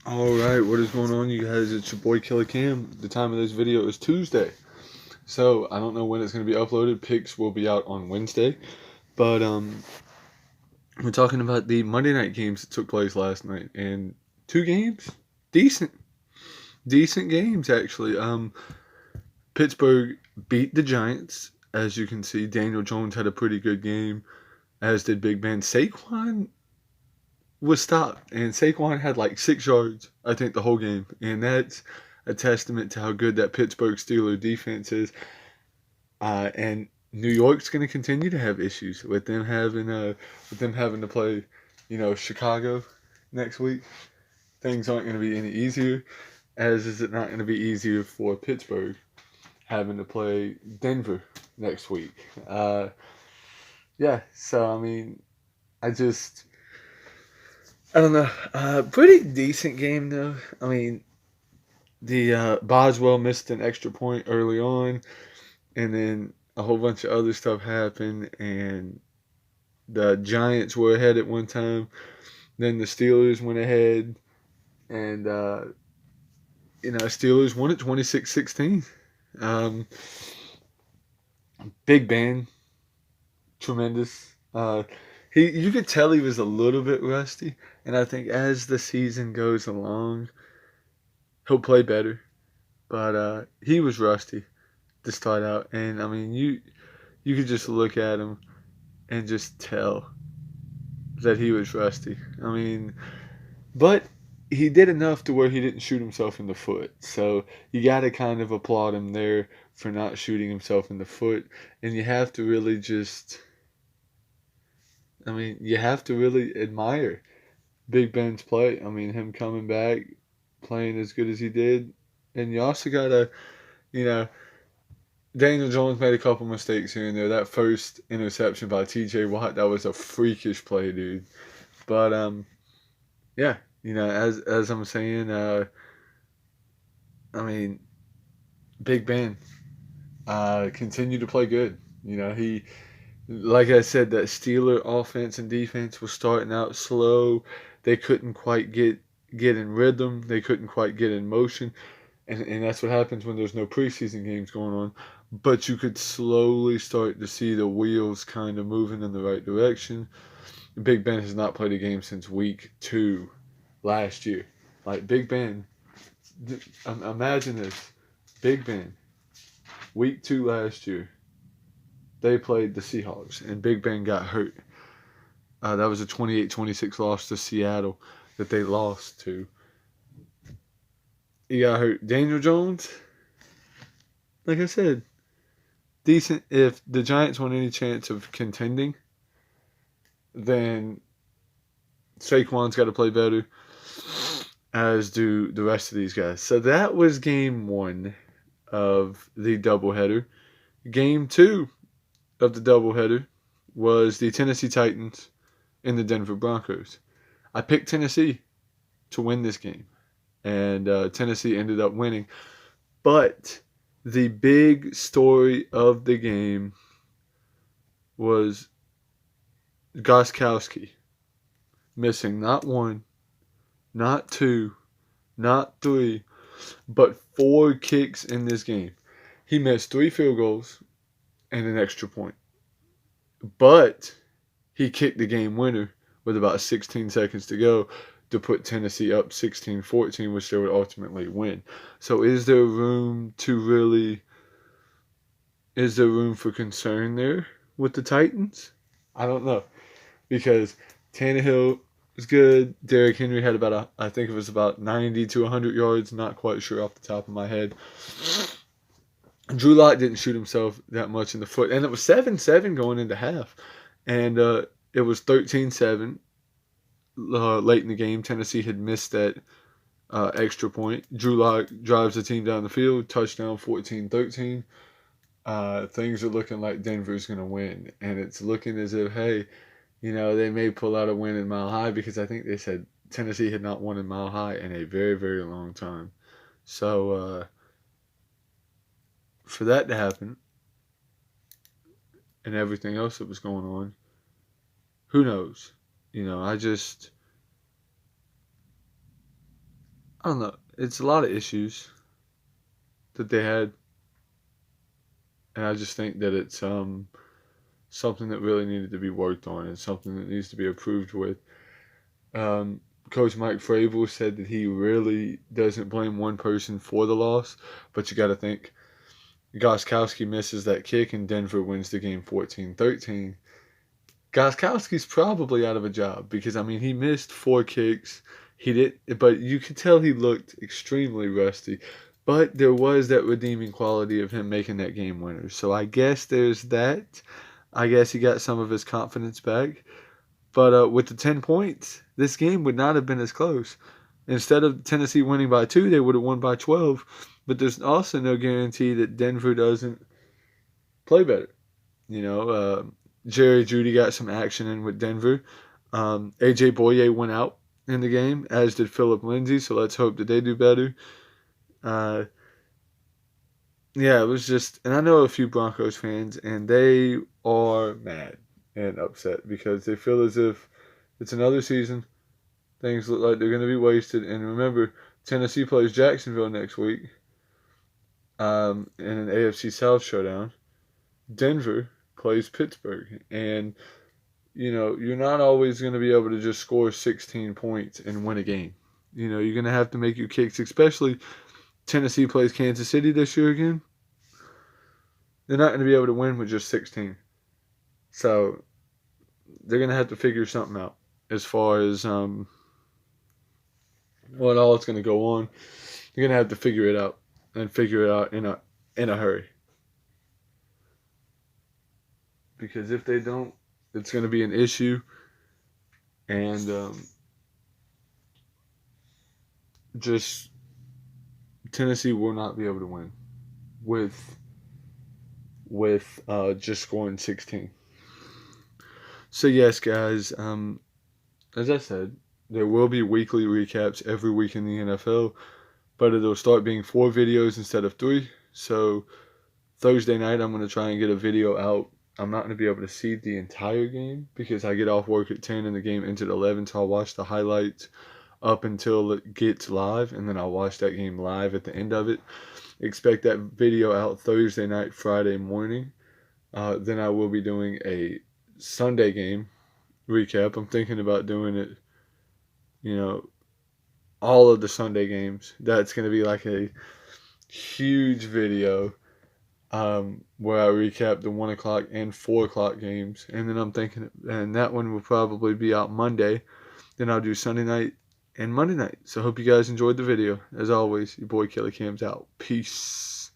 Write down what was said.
Alright, what is going on, you guys? It's your boy Killer Cam. The time of this video is Tuesday. So, I don't know when it's going to be uploaded. Picks will be out on Wednesday. But, we're talking about the Monday night games that took place last night. And 2 games? Decent. Decent games, actually. Pittsburgh beat the Giants. As you can see, Daniel Jones had a pretty good game, as did Big Ben. Saquon was stopped, and Saquon had like 6 yards, I think, the whole game, and that's a testament to how good that Pittsburgh Steelers defense is. And New York's going to continue to have issues with them having to play, Chicago next week. Things aren't going to be any easier, as is it not going to be easier for Pittsburgh having to play Denver next week. Yeah, so I mean, I just I don't know. Pretty decent game though. I mean, the Boswell missed an extra point early on, and then a whole bunch of other stuff happened, and the Giants were ahead at one time. Then the Steelers went ahead, and Steelers won it 26-16. Um, Big Ben, tremendous. You could tell he was a little bit rusty, and I think as the season goes along, he'll play better. But he was rusty to start out, and I mean, you could just look at him and just tell that he was rusty. I mean, but he did enough to where he didn't shoot himself in the foot. So you got to kind of applaud him there for not shooting himself in the foot, and you have to really you have to really admire Big Ben's play. I mean, him coming back, playing as good as he did, and you also gotta, you know, Daniel Jones made a couple mistakes here and there. That first interception by T.J. Watt, that was a freakish play, dude. But yeah, as I'm saying, I mean, Big Ben continued to play good. He, like I said, that Steeler offense and defense was starting out slow. They couldn't quite get in rhythm. They couldn't quite get in motion. And that's what happens when there's no preseason games going on. But you could slowly start to see the wheels kind of moving in the right direction. Big Ben has not played a game since week 2 last year. Like, Big Ben, imagine this. Big Ben, week 2 last year, they played the Seahawks, and Big Ben got hurt. That was a 28-26 loss to Seattle that they lost to. He got hurt. Daniel Jones, like I said, decent. If the Giants want any chance of contending, then Saquon's got to play better, as do the rest of these guys. So that was game 1 of the doubleheader. Game 2 of the doubleheader was the Tennessee Titans and the Denver Broncos. I picked Tennessee to win this game, and Tennessee ended up winning. But the big story of the game was Gostkowski missing not 1, not 2, not 3, but 4 kicks in this game. He missed 3 field goals and an extra point. But he kicked the game winner with about 16 seconds to go to put Tennessee up 16-14, which they would ultimately win. So is there room for concern there with the Titans? I don't know. Because Tannehill was good. Derrick Henry had I think it was about 90 to 100 yards. Not quite sure off the top of my head. Drew Lock didn't shoot himself that much in the foot. And it was 7-7 going into half. And it was 13-7 late in the game. Tennessee had missed that extra point. Drew Lock drives the team down the field. Touchdown, 14-13. Things are looking like Denver's going to win. And it's looking as if, hey, they may pull out a win in Mile High, because I think they said Tennessee had not won in Mile High in a very, very long time. So for that to happen and everything else that was going on, who knows? I just I don't know. It's a lot of issues that they had, and I just think that it's something that really needed to be worked on and something that needs to be approved with. Um, Coach Mike Vrabel said that he really doesn't blame one person for the loss, but you got to think Gostkowski misses that kick and Denver wins the game 14-13. Gostkowski's probably out of a job because, I mean, he missed 4 kicks. He did, but you could tell he looked extremely rusty. But there was that redeeming quality of him making that game winner. So I guess there's that. I guess he got some of his confidence back. But with the 10 points, this game would not have been as close. Instead of Tennessee winning by 2, they would have won by 12. But there's also no guarantee that Denver doesn't play better. You know, Jerry Jeudy got some action in with Denver. A.J. Boye went out in the game, as did Philip Lindsay, so let's hope that they do better. Yeah, it was just, and I know a few Broncos fans, and they are mad and upset because they feel as if it's another season. Things look like they're going to be wasted. And remember, Tennessee plays Jacksonville next week in an AFC South showdown. Denver plays Pittsburgh. And, you know, you're not always going to be able to just score 16 points and win a game. You know, you're going to have to make your kicks, especially Tennessee plays Kansas City this year again. They're not going to be able to win with just 16. So they're going to have to figure something out as far as what all it's going to go on. They're going to have to figure it out and figure it out in a hurry. Because if they don't, it's going to be an issue. And just Tennessee will not be able to win with just scoring 16. So yes, guys, as I said, there will be weekly recaps every week in the NFL, but it'll start being 4 videos instead of 3. So Thursday night, I'm going to try and get a video out. I'm not going to be able to see the entire game because I get off work at 10 and the game ends at 11, so I'll watch the highlights up until it gets live, and then I'll watch that game live at the end of it. Expect that video out Thursday night, Friday morning. Then I will be doing a Sunday game recap. I'm thinking about doing it, you know, all of the Sunday games. That's going to be like a huge video where I recap the 1 o'clock and 4 o'clock games. And then I'm thinking, and that one will probably be out Monday. Then I'll do Sunday night and Monday night. So hope you guys enjoyed the video. As always, your boy Kelly Cam's out. Peace.